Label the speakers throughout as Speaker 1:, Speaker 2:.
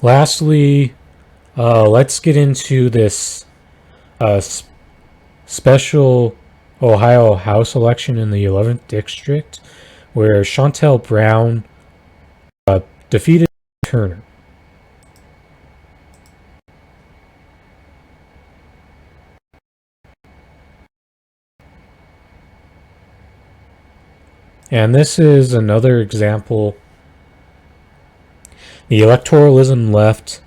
Speaker 1: Lastly, let's get into this uh, special Ohio House election in the 11th district, where Shontell Brown defeated Turner. And this is another example. The electoralism left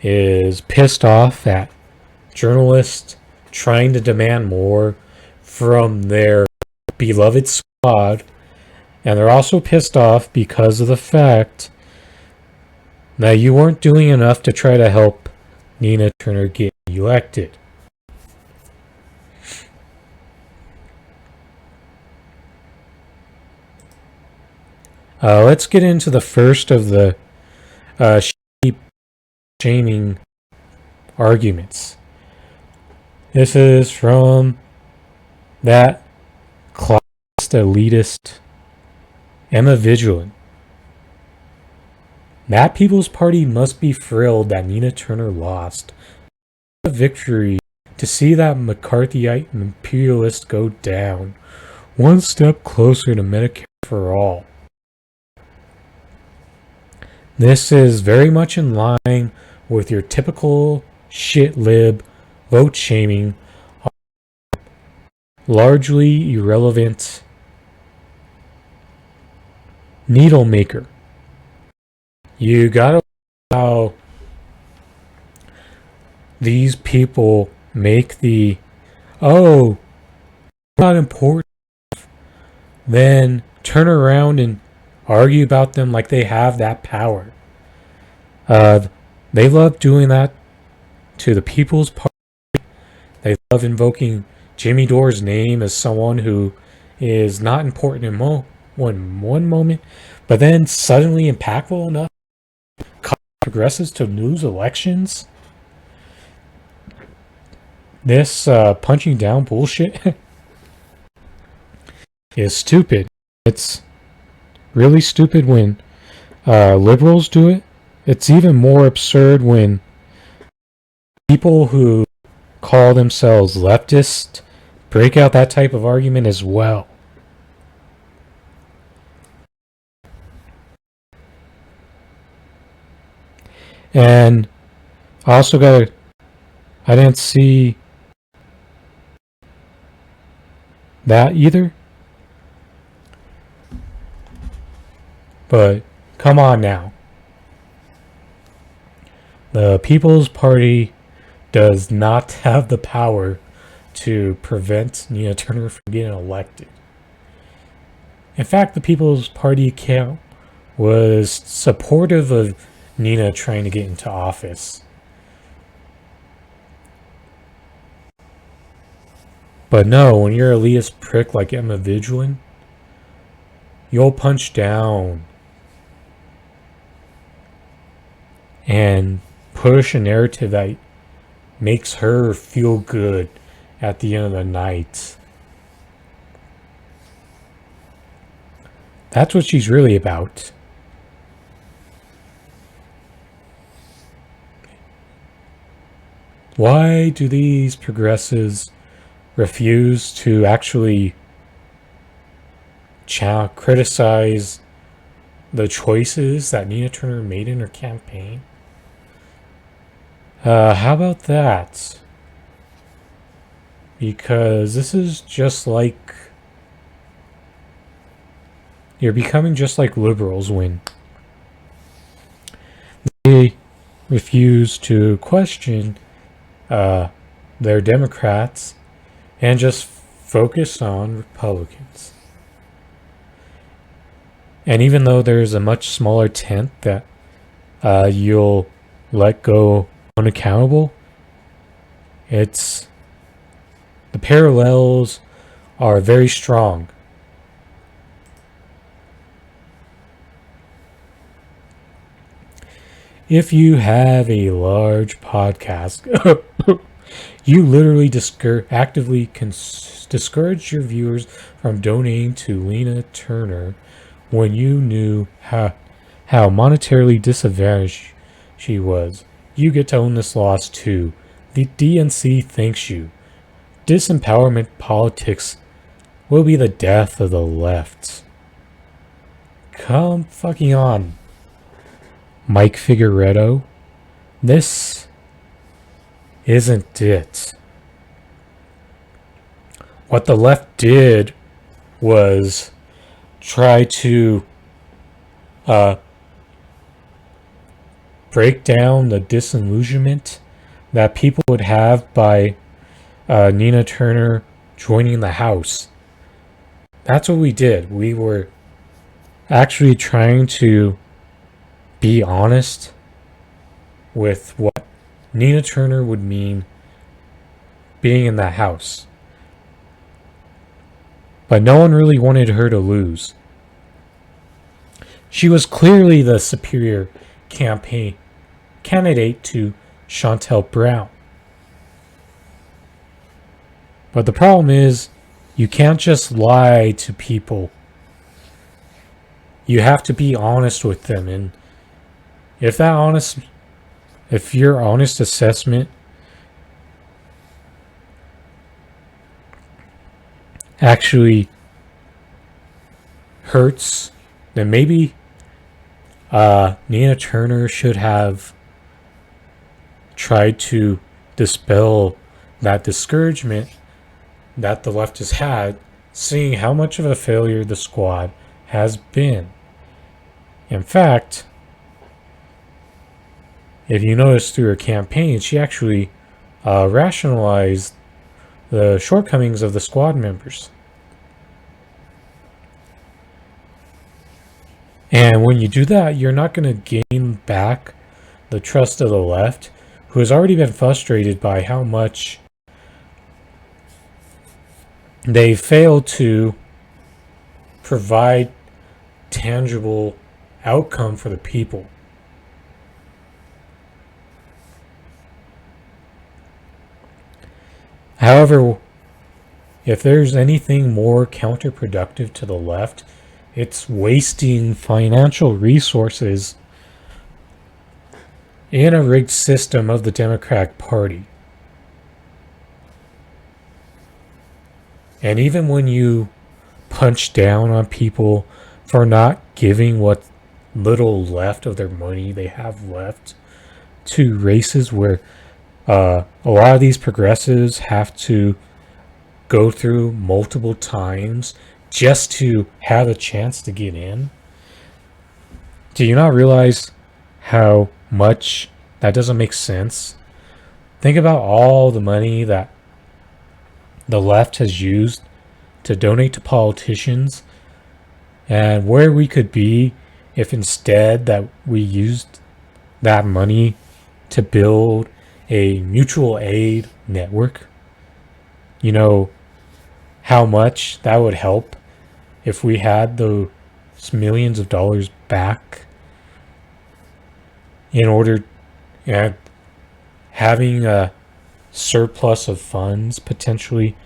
Speaker 1: is pissed off at journalists trying to demand more from their beloved squad, and they're also pissed off because of the fact that you weren't doing enough to try to help Nina Turner get elected. Let's get into the first of the shaming arguments. This is from that classist elitist Emma Vigilant. That People's Party must be thrilled that Nina Turner lost. A victory to see that McCarthyite imperialist go down. One step closer to Medicare for all. This is very much in line with your typical shit-lib vote shaming, largely irrelevant needle maker. You gotta how these people make the not important, then turn around and argue about them like they have that power. They love doing that to the People's Party. They love invoking Jimmy Dore's name as someone who is not important in one moment, but then suddenly impactful enough to cause progressives to lose elections. This punching down bullshit is stupid. It's really stupid when liberals do it. It's even more absurd when people who call themselves leftists break out that type of argument as well. And I also I didn't see that either. But come on now. The People's Party does not have the power to prevent Nina Turner from getting elected. In fact, the People's Party account was supportive of Nina trying to get into office. But no, when you're a elitist prick like Emma Vigilant, you'll punch down and push a narrative that makes her feel good at the end of the night. That's what she's really about. Why do these progressives refuse to actually criticize the choices that Nina Turner made in her campaign? How about that? Because this is just like... You're becoming just like liberals when they refuse to question their Democrats and just focus on Republicans. And even though there's a much smaller tent that you'll let go unaccountable, the parallels are very strong. If you have a large podcast, you literally actively discourage your viewers from donating to Nina Turner when you knew how monetarily disadvantaged she was. You get to own this loss too. The DNC thanks you. Disempowerment politics will be the death of the left. Come fucking on, Mike Figueredo. This isn't it. What the left did was try to break down the disillusionment that people would have by Nina Turner joining the House. That's what we did. We were actually trying to be honest with what Nina Turner would mean being in the House. But no one really wanted her to lose. She was clearly the superior campaign candidate to Shontell Brown. But the problem is, you can't just lie to people. You have to be honest with them, and if your honest assessment actually hurts, then maybe Nina Turner should have tried to dispel that discouragement that the left has had, seeing how much of a failure the squad has been. In fact, if you notice through her campaign, she actually rationalized the shortcomings of the squad members. And when you do that, you're not going to gain back the trust of the left, who has already been frustrated by how much they failed to provide tangible outcome for the people. However, if there's anything more counterproductive to the left, it's wasting financial resources in a rigged system of the Democratic Party. And even when you punch down on people for not giving what little left of their money they have left to races where a lot of these progressives have to go through multiple times just to have a chance to get in, do you not realize how much that doesn't make sense? Think about all the money that the left has used to donate to politicians, and where we could be if instead that we used that money to build a mutual aid network. You know how much that would help if we had those millions of dollars back in order, having a surplus of funds potentially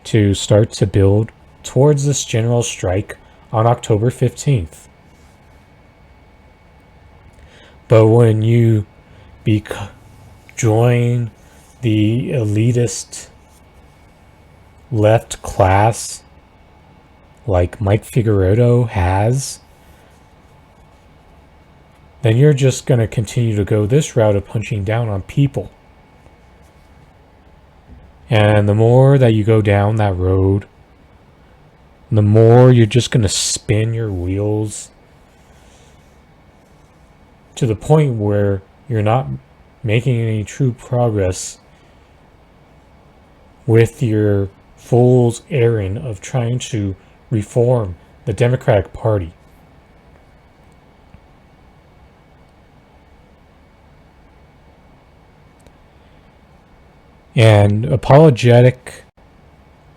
Speaker 1: to start to build towards this general strike on October 15th. But when you join the elitist left class like Mike Figueredo has, then you're just going to continue to go this route of punching down on people. And the more that you go down that road, the more you're just going to spin your wheels to the point where you're not making any true progress with your fool's errand of trying to reform the Democratic Party. And apologetic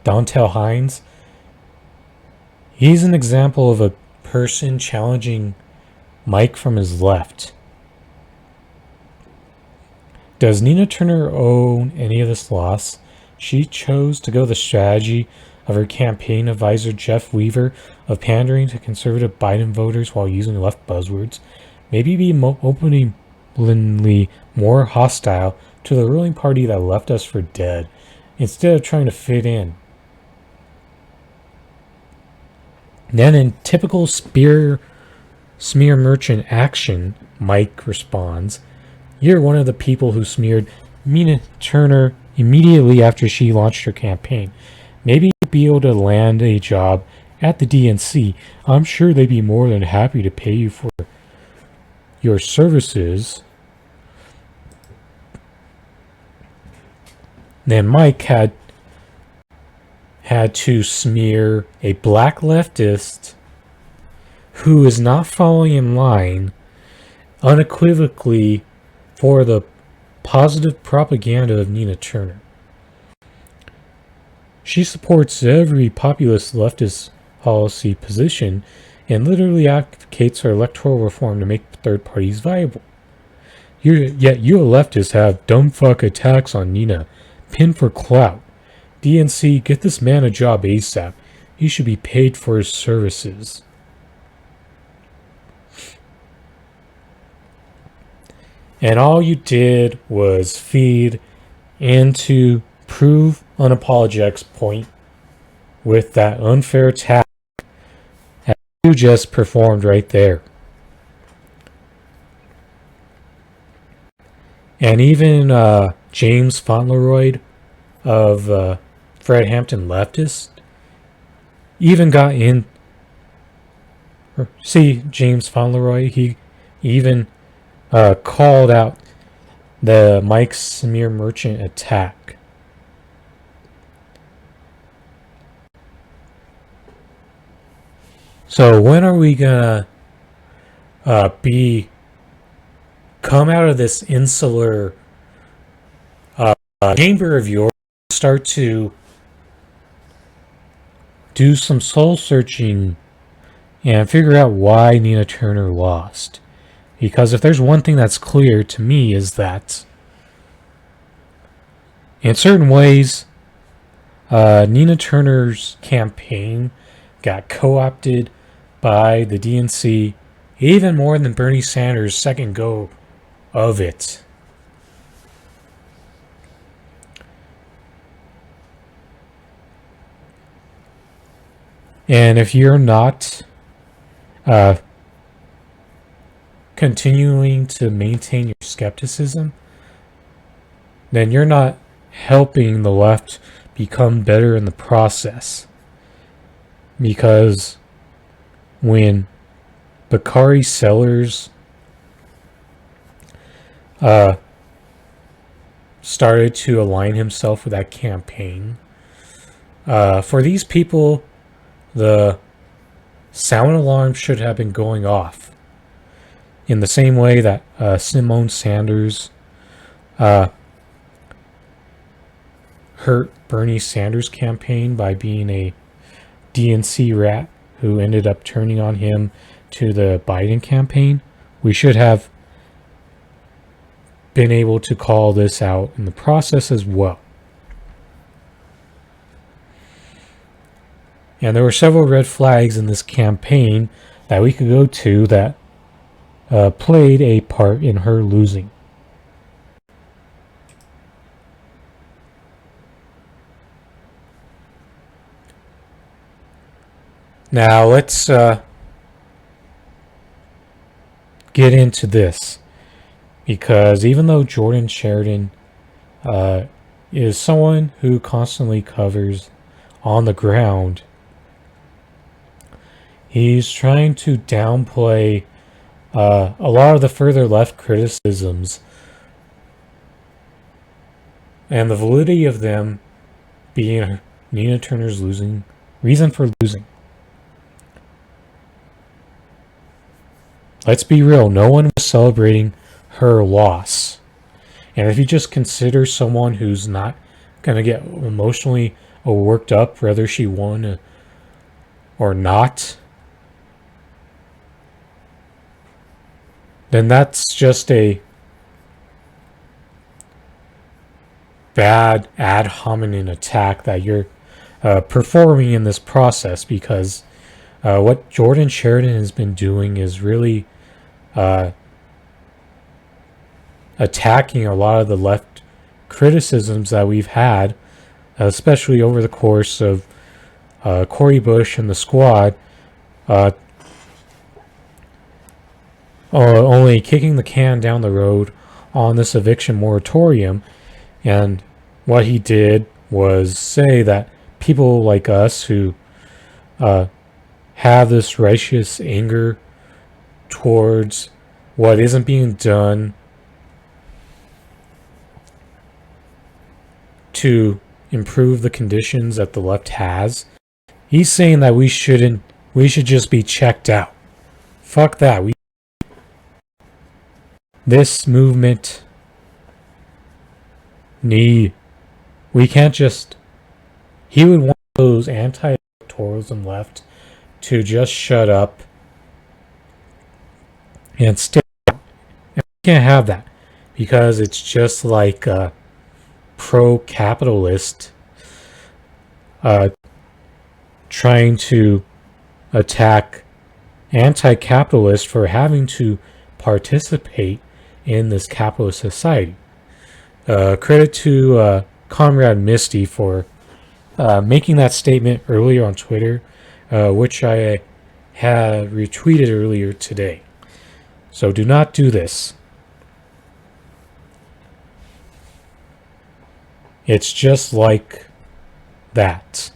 Speaker 1: Dontel Hines, he's an example of a person challenging Mike from his left. Does Nina Turner own any of this loss? She chose to go the strategy of her campaign advisor Jeff Weaver of pandering to conservative Biden voters while using left buzzwords. Maybe be opening inexplicably more hostile to the ruling party that left us for dead, instead of trying to fit in. Then, in typical smear merchant action, Mike responds, "You're one of the people who smeared Mina Turner immediately after she launched her campaign. Maybe you'd be able to land a job at the DNC. I'm sure they'd be more than happy to pay you for your services." Then Mike had to smear a black leftist who is not falling in line unequivocally for the positive propaganda of Nina Turner. She supports every populist leftist policy position and literally advocates for electoral reform to make third parties viable. Yet you leftists have dumbfuck attacks on Nina, pinned for clout. DNC, get this man a job ASAP. He should be paid for his services. And all you did was feed into Prove Unapologetic's point with that unfair attack that you just performed right there. And even James Fauntleroy of Fred Hampton Leftist even got in. See, James Fauntleroy, he even called out the Mike Smear Merchant attack. So when are we gonna come out of this insular chamber of yours, start to do some soul searching and figure out why Nina Turner lost? Because if there's one thing that's clear to me is that in certain ways, Nina Turner's campaign got co-opted by the DNC even more than Bernie Sanders' second go of it. And if you're not continuing to maintain your skepticism, then you're not helping the left become better in the process. Because when Bakari Sellers started to align himself with that campaign, for these people, the sound alarm should have been going off. In the same way that Simone Sanders hurt Bernie Sanders' campaign by being a DNC rat who ended up turning on him to the Biden campaign, we should have been able to call this out in the process as well. And there were several red flags in this campaign that we could go to that played a part in her losing. Now let's get into this, because even though Jordan Sheridan is someone who constantly covers on the ground, he's trying to downplay a lot of the further left criticisms and the validity of them being Nina Turner's reason for losing. Let's be real, no one was celebrating her loss. And if you just consider someone who's not going to get emotionally worked up whether she won or not, then that's just a bad ad hominem attack that you're performing in this process, because what Jordan Sheridan has been doing is really attacking a lot of the left criticisms that we've had, especially over the course of Cori Bush and the squad, only kicking the can down the road on this eviction moratorium. And what he did was say that people like us who have this righteous anger towards what isn't being done to improve the conditions that the left has, he's saying that we should just be checked out. Fuck that. This movement we can't just, he would want those Anti Electorialism Left to just shut up and stay. And we can't have that because it's just like pro-capitalist trying to attack anti-capitalist for having to participate in this capitalist society. Credit to Comrade Misty for making that statement earlier on Twitter, which I had retweeted earlier today. So do not do this. It's just like that.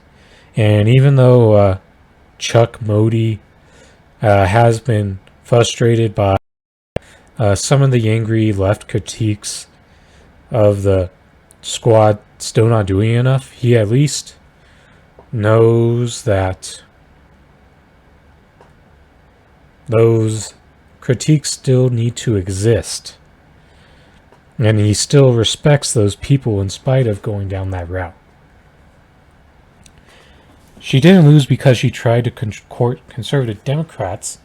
Speaker 1: And even though Chuck Modi has been frustrated by some of the angry left critiques of the squad still not doing enough, he at least knows that those critiques still need to exist. And he still respects those people in spite of going down that route. She didn't lose because she tried to court conservative Democrats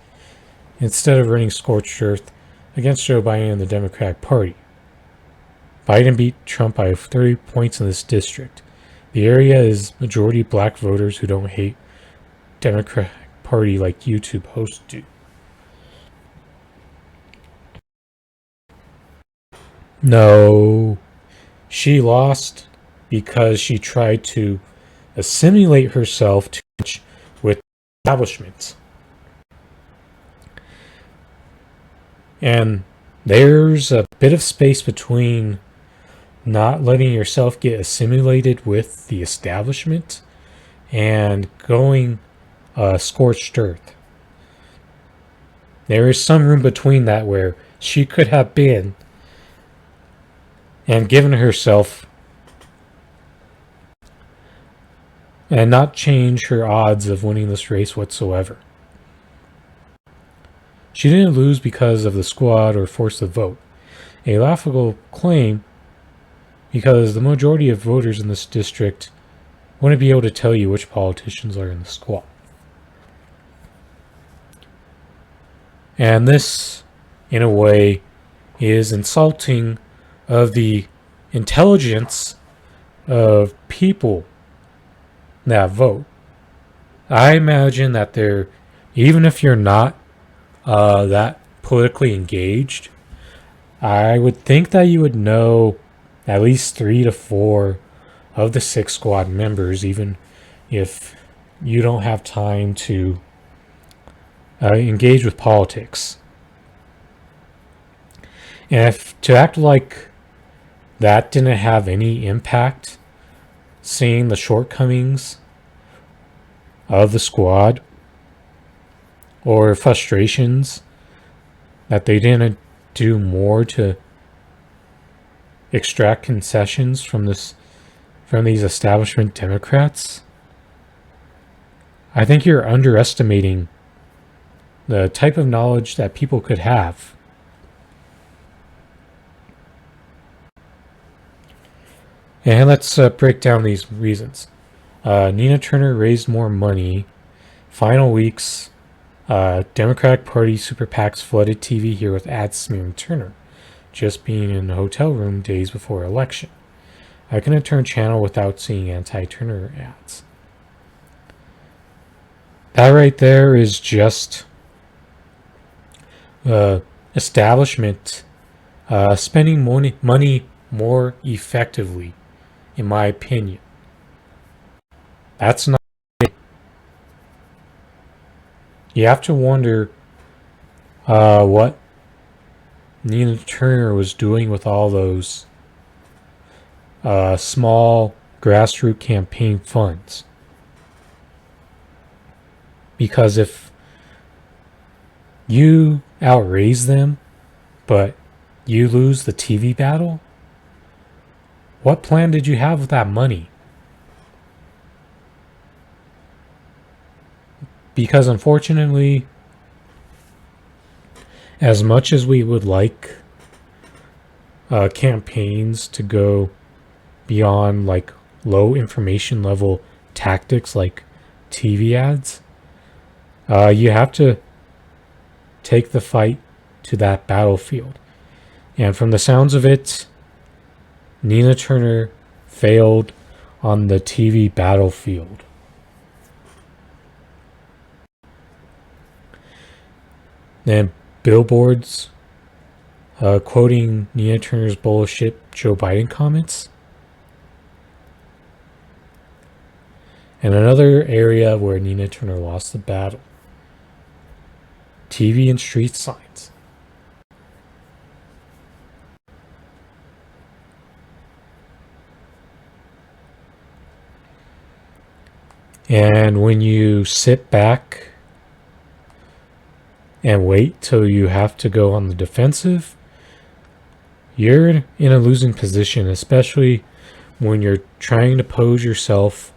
Speaker 1: instead of running scorched earth against Joe Biden and the Democratic Party. Biden beat Trump by 30 points in this district. The area is majority black voters who don't hate Democratic Party like YouTube hosts do. No, she lost because she tried to assimilate herself too much with the establishment. And there's a bit of space between not letting yourself get assimilated with the establishment and going scorched earth. There is some room between that where she could have been and given herself and not change her odds of winning this race whatsoever. She didn't lose because of the squad or force the vote. A laughable claim because the majority of voters in this district wouldn't be able to tell you which politicians are in the squad. And this, in a way, is insulting of the intelligence of people that vote. I imagine that they're, even if you're not that politically engaged, I would think that you would know at least 3 to 4 of the 6 squad members, even if you don't have time to engage with politics. And if to act like that didn't have any impact, seeing the shortcomings of the squad or frustrations that they didn't do more to extract concessions from these establishment Democrats, I think you're underestimating the type of knowledge that people could have. And let's break down these reasons. Nina Turner raised more money. Final weeks, Democratic Party super PACs flooded TV here with ads smearing Turner, just being in a hotel room days before election. I couldn't turn channel without seeing anti-Turner ads. That right there is just establishment spending money more effectively, in my opinion. That's not. You have to wonder what Nina Turner was doing with all those small grassroots campaign funds. Because if you outraise them, but you lose the TV battle, what plan did you have with that money? Because unfortunately, as much as we would like campaigns to go beyond like low information level tactics like TV ads, you have to take the fight to that battlefield. And from the sounds of it, Nina Turner failed on the TV battlefield. And billboards quoting Nina Turner's bullshit Joe Biden comments. And another area where Nina Turner lost the battle: TV and street signs. And when you sit back and wait till you have to go on the defensive, you're in a losing position, especially when you're trying to pose yourself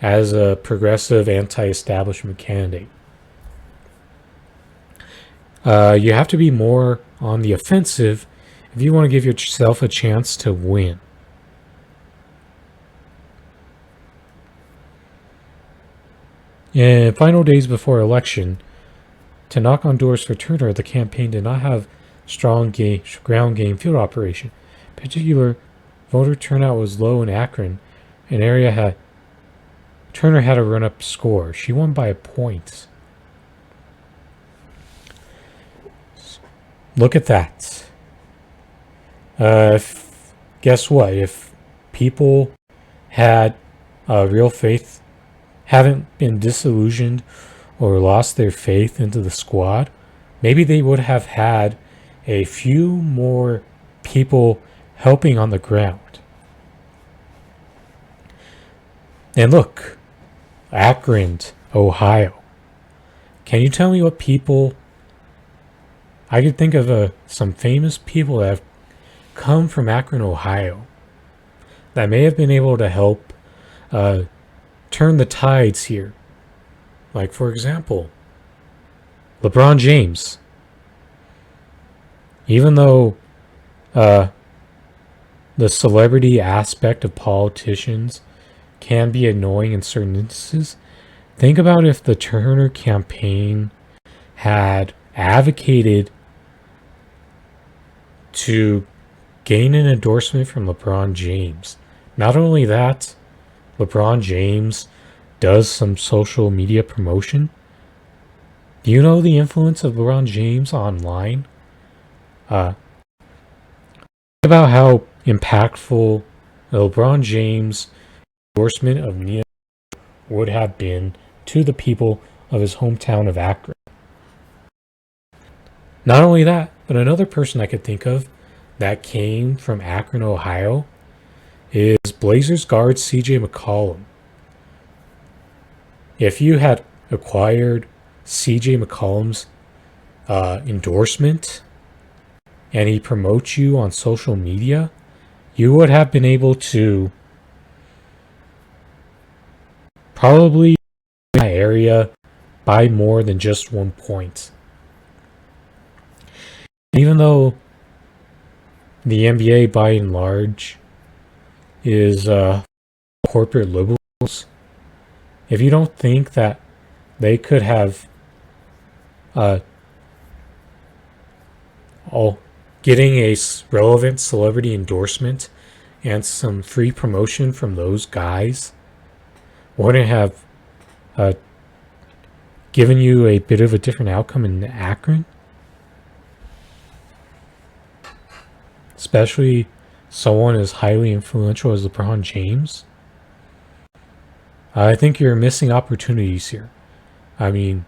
Speaker 1: as a progressive anti-establishment candidate. You have to be more on the offensive if you want to give yourself a chance to win. In final days before election, to knock on doors for Turner, the campaign did not have strong ground game field operation. In particular, voter turnout was low in Akron, an area Turner had a run-up score. She won by a point. Look at that. Guess what? If people had real faith, haven't been disillusioned or lost their faith into the squad, maybe they would have had a few more people helping on the ground. And look, Akron, Ohio. Can you tell me what people... I could think of some famous people that have come from Akron, Ohio, that may have been able to help turn the tides here. Like, for example, LeBron James. Even though the celebrity aspect of politicians can be annoying in certain instances, think about if the Turner campaign had advocated to gain an endorsement from LeBron James. Not only that, LeBron James does some social media promotion. Do you know the influence of LeBron James online? Think about how impactful LeBron James' endorsement of Nina would have been to the people of his hometown of Akron. Not only that, but another person I could think of that came from Akron, Ohio, is Blazers guard CJ McCollum. If you had acquired CJ McCollum's endorsement and he promotes you on social media, you would have been able to probably in that area by more than just 1 point. Even though the NBA by and large is corporate liberals, if you don't think that they could have getting a relevant celebrity endorsement and some free promotion from those guys wouldn't have given you a bit of a different outcome in Akron? especially someone as highly influential as LeBron James, I think you're missing opportunities here. I mean,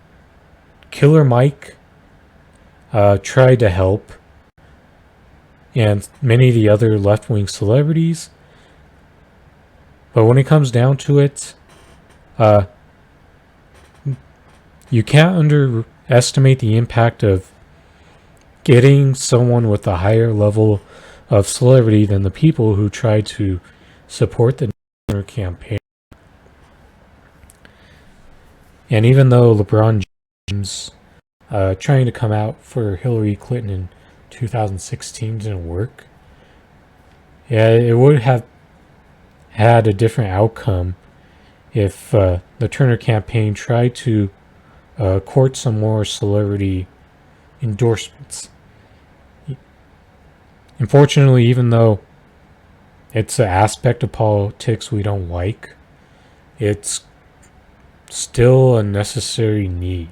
Speaker 1: Killer Mike tried to help, and many of the other left-wing celebrities, but when it comes down to it, you can't underestimate the impact of getting someone with a higher level of celebrity than the people who tried to support the campaign. And even though LeBron James trying to come out for Hillary Clinton in 2016 didn't work, yeah, it would have had a different outcome if the Turner campaign tried to court some more celebrity endorsements. Unfortunately, even though it's an aspect of politics we don't like, it's still a necessary need.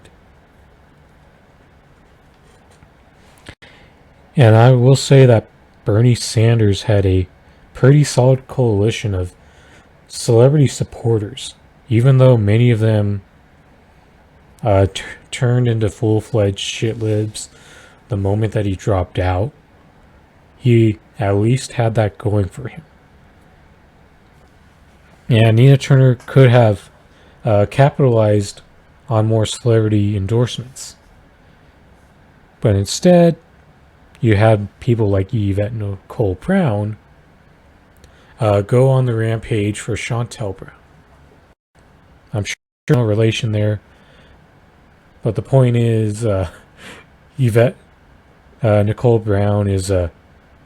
Speaker 1: And I will say that Bernie Sanders had a pretty solid coalition of celebrity supporters, even though many of them turned into full-fledged shitlibs the moment that he dropped out. He at least had that going for him. And Nina Turner could have capitalized on more celebrity endorsements. But instead, you had people like Yvette Nicole Brown go on the rampage for Shontell Brown. I'm sure there's no relation there, but the point is, Yvette Nicole Brown is a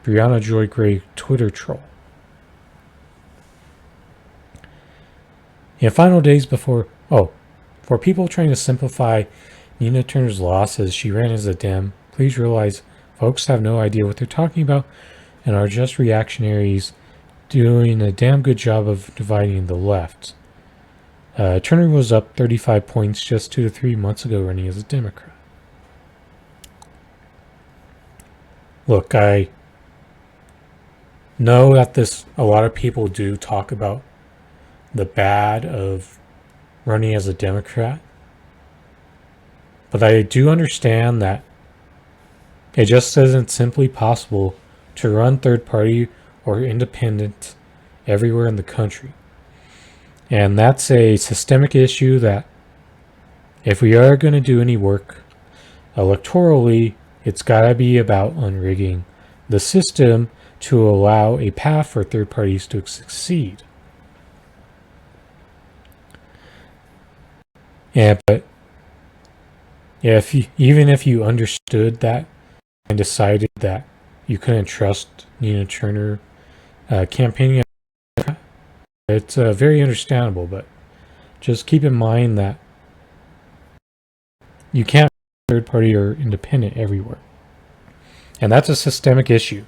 Speaker 1: Brianna Joy Gray Twitter troll. In final days before, for people trying to simplify Nina Turner's loss as she ran as a Dem, please realize folks have no idea what they're talking about and are just reactionaries doing a damn good job of dividing the left. Turner was up 35 points just 2 to 3 months ago running as a Democrat. Look, I know that a lot of people do talk about the bad of running as a Democrat, but I do understand that it just isn't simply possible to run third party or independent everywhere in the country. And that's a systemic issue that if we are going to do any work electorally, it's got to be about unrigging the system to allow a path for third parties to succeed. Yeah, but even if you understood that and decided that you couldn't trust Nina Turner campaigning, it's very understandable, but just keep in mind that you can't be third party or independent everywhere. And that's a systemic issue.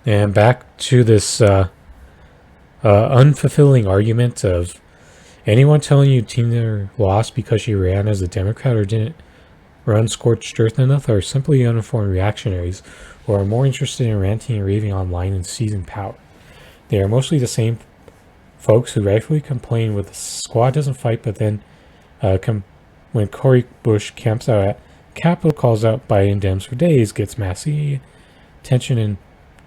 Speaker 1: And back to this unfulfilling argument of anyone telling you Tina lost because she ran as a Democrat or didn't run scorched earth enough are simply uninformed reactionaries who are more interested in ranting and raving online and seizing power. They are mostly the same folks who rightfully complain when the squad doesn't fight, but then when Cory Bush camps out at Capitol, calls out Biden Dems for days, gets massive attention and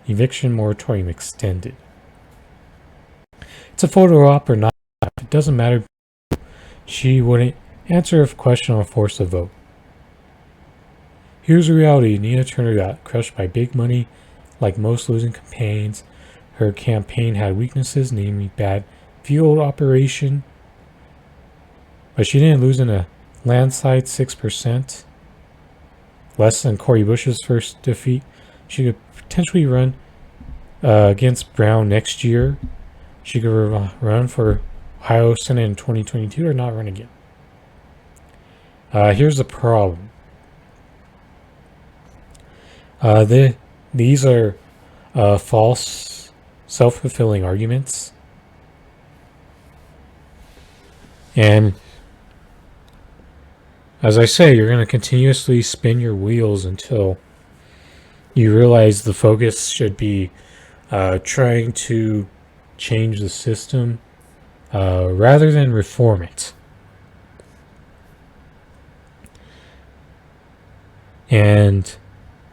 Speaker 1: eviction moratorium extended. It's a photo op or not, it doesn't matter. She wouldn't answer a question or force a vote. Here's the reality. Nina Turner got crushed by big money like most losing campaigns. Her campaign had weaknesses, namely bad field operation. But she didn't lose in a landslide 6%. Less than Cory Bush's first defeat. She could potentially run against Brown next year. She could run for Ohio Senate in 2022 or not run again. Here's the problem. These are false, self-fulfilling arguments. And as I say, you're going to continuously spin your wheels until you realize the focus should be trying to change the system rather than reform it. And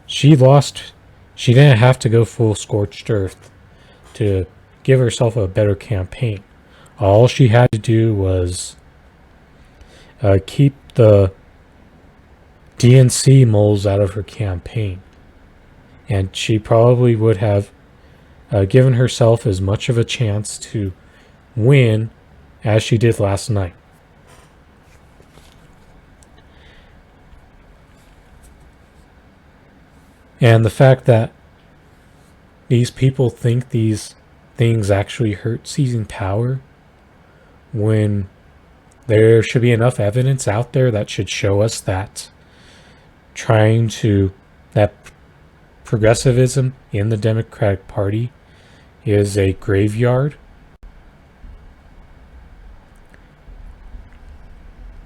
Speaker 1: she didn't have to go full scorched earth to give herself a better campaign. All she had to do was keep the DNC moles out of her campaign. And she probably would have given herself as much of a chance to win as she did last night. And the fact that these people think these things actually hurt seizing power, when there should be enough evidence out there that should show us that that progressivism in the Democratic Party is a graveyard.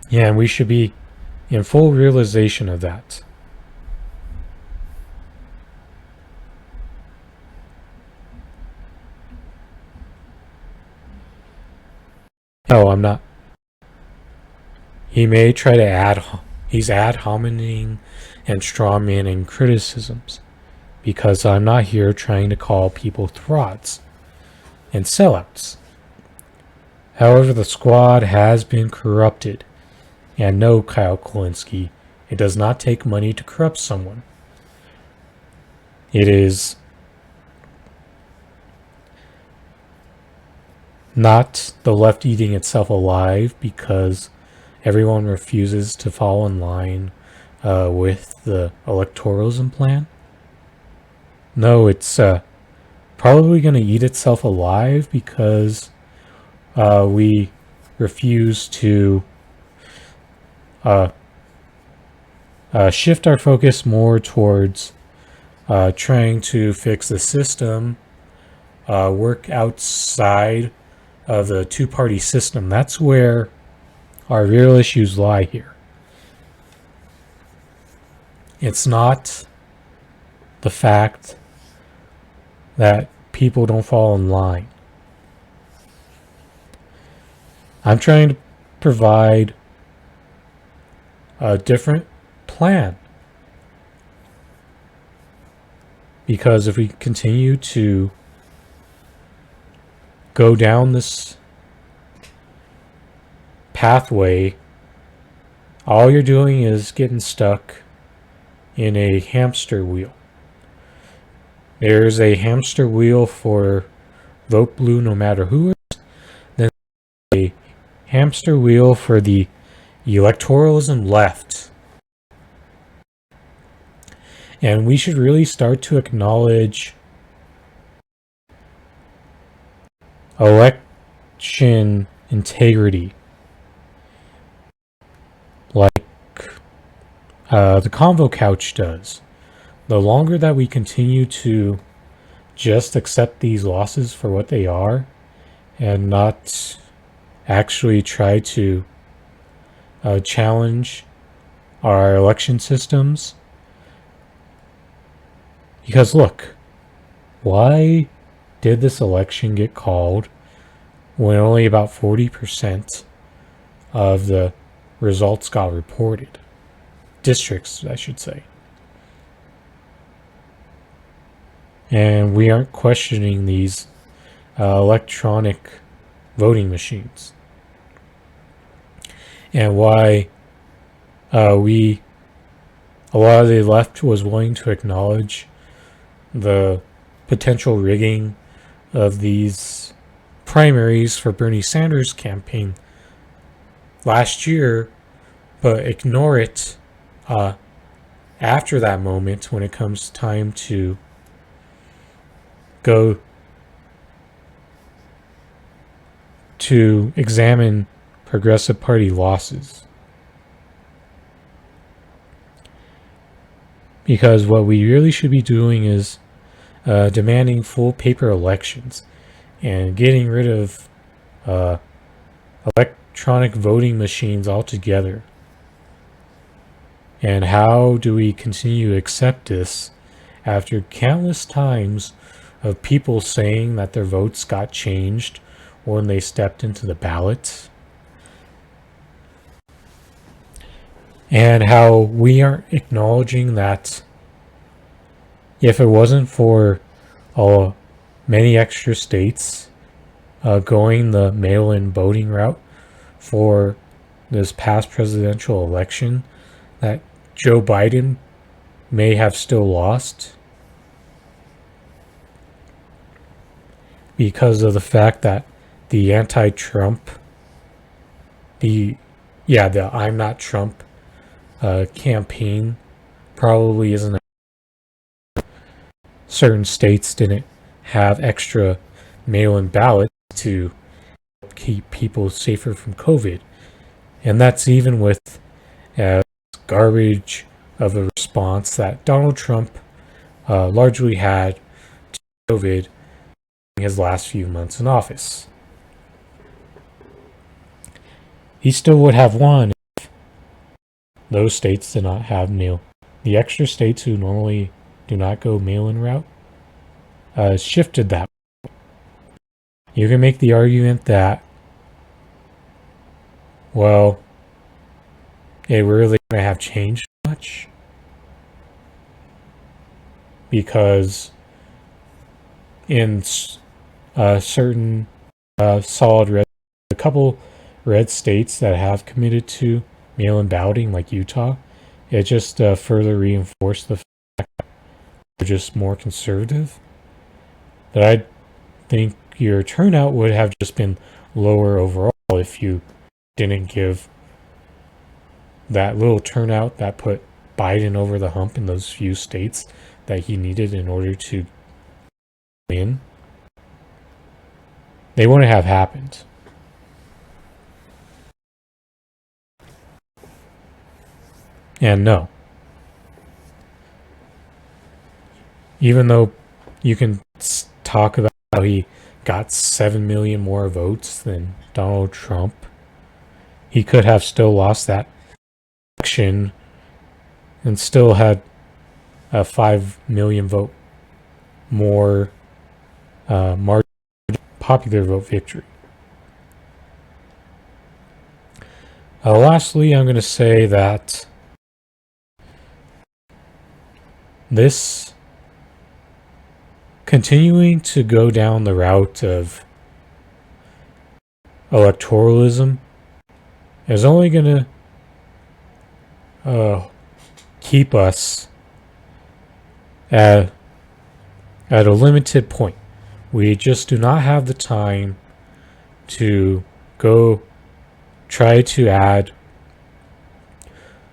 Speaker 1: Yeah, and we should be in full realization of that. No, I'm not. He may try to he's ad hominem and strawmanning criticisms, because I'm not here trying to call people frauds and sellouts. However, the squad has been corrupted. And no, Kyle Kulinski, it does not take money to corrupt someone. It is not the left eating itself alive because everyone refuses to fall in line with the electoralism plan. No, it's probably going to eat itself alive because we refuse to shift our focus more towards trying to fix the system, work outside of the two-party system. That's where our real issues lie here. It's not the fact that people don't fall in line. I'm trying to provide a different plan. Because if we continue to go down this pathway, all you're doing is getting stuck in a hamster wheel. There's a hamster wheel for vote blue no matter who it is. Then a hamster wheel for the electoralism left. And we should really start to acknowledge election integrity, like the Convo Couch does. The longer that we continue to just accept these losses for what they are and not actually try to challenge our election systems. Because look, why did this election get called when only about 40% of the results got reported? Districts, I should say. And we aren't questioning these electronic voting machines. And why a lot of the left was willing to acknowledge the potential rigging of these primaries for Bernie Sanders' campaign last year, but ignore it after that moment when it comes time to go to examine Progressive Party losses. Because what we really should be doing is demanding full paper elections and getting rid of electronic voting machines altogether. And how do we continue to accept this after countless times of people saying that their votes got changed when they stepped into the ballot? And how we aren't acknowledging that if it wasn't for many extra states going the mail-in voting route for this past presidential election, that Joe Biden may have still lost because of the fact that the anti-Trump, the I'm not Trump campaign probably isn't. Certain states didn't have extra mail-in ballots to keep people safer from COVID. And that's even with garbage of a response that Donald Trump largely had to COVID in his last few months in office. He still would have won if those states did not have mail. The extra states who normally do not go mail-in route shifted that. You can make the argument that, well, it really going to have changed much because in certain solid red, a couple red states that have committed to mail-in balloting, like Utah, it just further reinforced the fact that they're just more conservative. That I think your turnout would have just been lower overall if you didn't give that little turnout that put Biden over the hump in those few states that he needed in order to win. They wouldn't have happened. And no. Even though you can talk about how he got 7 million more votes than Donald Trump, he could have still lost that election and still had a 5 million vote more popular vote victory. Lastly, I'm going to say that this continuing to go down the route of electoralism is only going to keep us at a limited point. We just do not have the time to go try to add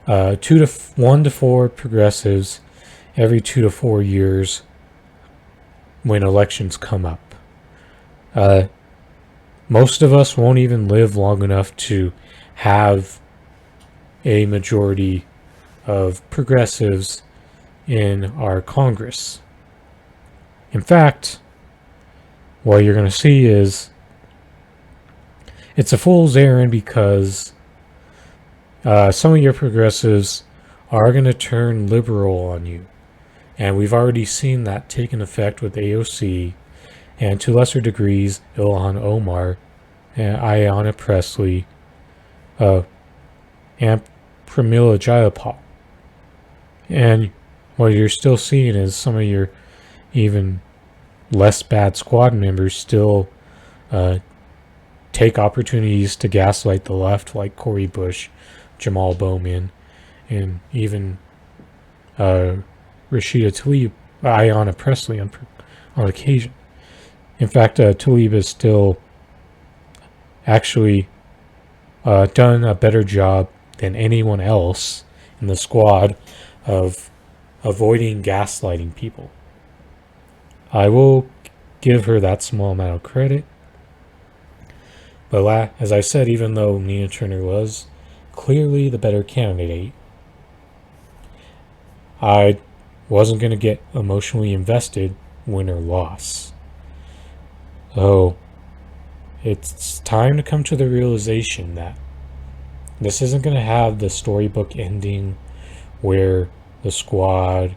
Speaker 1: 1 to 4 progressives every 2 to 4 years when elections come up. Most of us won't even live long enough to have a majority of progressives in our Congress. In fact, what you're going to see is it's a fool's errand because some of your progressives are going to turn liberal on you. And we've already seen that take effect with AOC and to lesser degrees Ilhan Omar and Ayanna Pressley and Pramila Jayapal. And what you're still seeing is some of your even less bad squad members still take opportunities to gaslight the left, like Cori Bush, Jamal Bowman, and even Rashida Tlaib, Ayanna Pressley on occasion. In fact, Tlaib has still actually done a better job than anyone else in the squad of avoiding gaslighting people. I will give her that small amount of credit. But as I said, even though Nina Turner was clearly the better candidate, I wasn't going to get emotionally invested win or loss. So it's time to come to the realization that this isn't going to have the storybook ending where the squad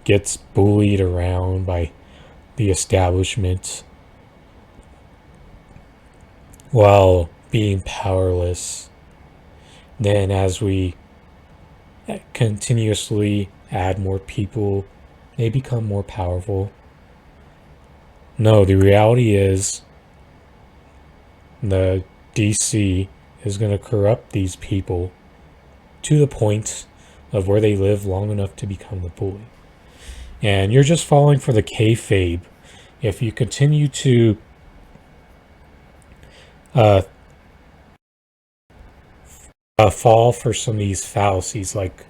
Speaker 1: gets bullied around by the establishment while being powerless. Then as we continuously add more people, they become more powerful. No, the reality is the DC is going to corrupt these people to the point of where they live long enough to become the bully. And you're just falling for the kayfabe if you continue to fall for some of these fallacies. Like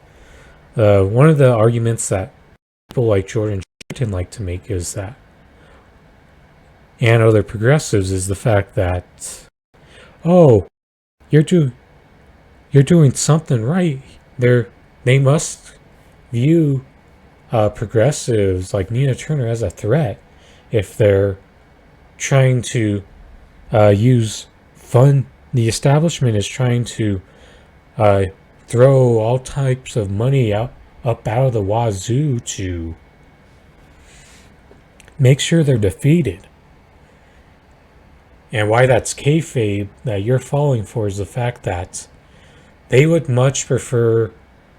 Speaker 1: one of the arguments that people like Jordan like to make is that, and other progressives, is the fact that, oh, you're doing something right. They must view progressives like Nina Turner as a threat if they're trying to use fund. The establishment is trying to throw all types of money up out of the wazoo to make sure they're defeated. And why that's kayfabe that you're falling for is the fact that they would much prefer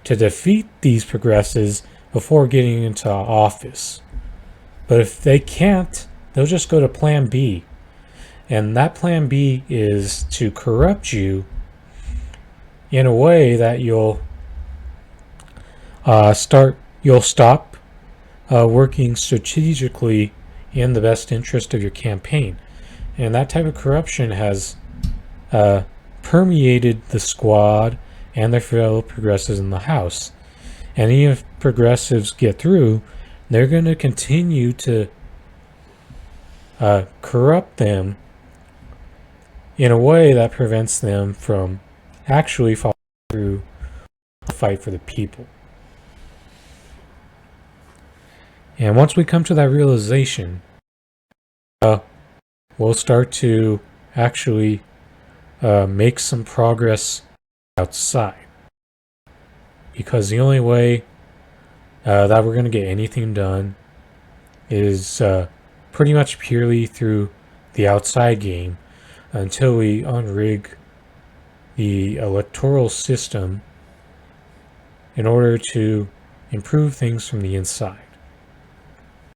Speaker 1: to defeat these progressives before getting into office. But if they can't, they'll just go to plan B. And that plan B is to corrupt you in a way that you'll stop working strategically in the best interest of your campaign. And that type of corruption has permeated the squad and their fellow progressives in the House. And even if progressives get through, they're going to continue to corrupt them in a way that prevents them from actually following through the fight for the people. And once we come to that realization, we'll start to actually make some progress outside. Because the only way that we're going to get anything done is pretty much purely through the outside game until we unrig the electoral system in order to improve things from the inside.